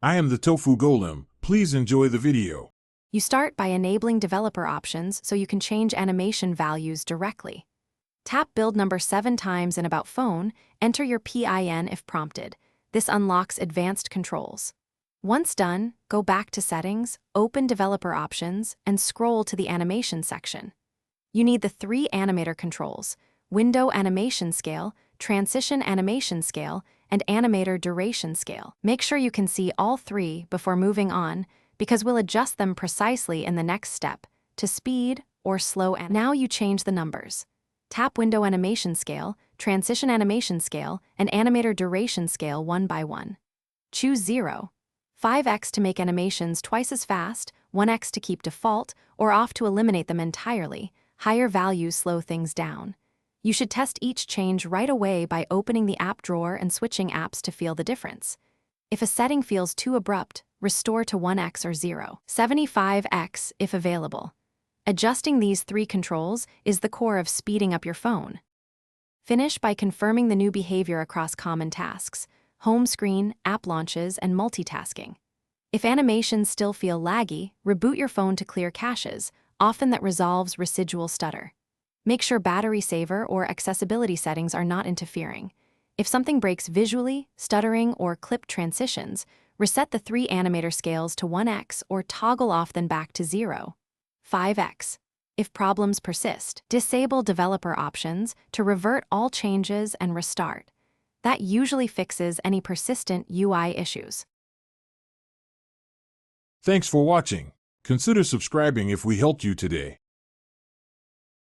I am the Tofu Golem. Please enjoy the video. You start by enabling developer options so you can change animation values directly. Tap build number 7 times in About Phone, enter your PIN if prompted. This unlocks advanced controls. Once done, go back to Settings, open Developer Options, and scroll to the Animation section. You need the 3 animator controls: Window Animation Scale, Transition Animation Scale, and Animator Duration Scale. Make sure you can see all 3 before moving on, because we'll adjust them precisely in the next step, to speed or slow. Now you change the numbers. Tap Window Animation Scale, Transition Animation Scale, and Animator Duration Scale one by one. Choose 0. 5x to make animations twice as fast, 1x to keep default, or off to eliminate them entirely. Higher values slow things down. You should test each change right away by opening the app drawer and switching apps to feel the difference. If a setting feels too abrupt, restore to 1x or 0. 75x if available. Adjusting these 3 controls is the core of speeding up your phone. Finish by confirming the new behavior across common tasks: home screen, app launches, and multitasking. If animations still feel laggy, reboot your phone to clear caches. Often that resolves residual stutter. Make sure battery saver or accessibility settings are not interfering. If something breaks visually, stuttering, or clip transitions, reset the 3 animator scales to 1x or toggle off then back to 0. 5x. If problems persist, disable developer options to revert all changes and restart. That usually fixes any persistent UI issues. Thanks for watching. Consider subscribing if we helped you today.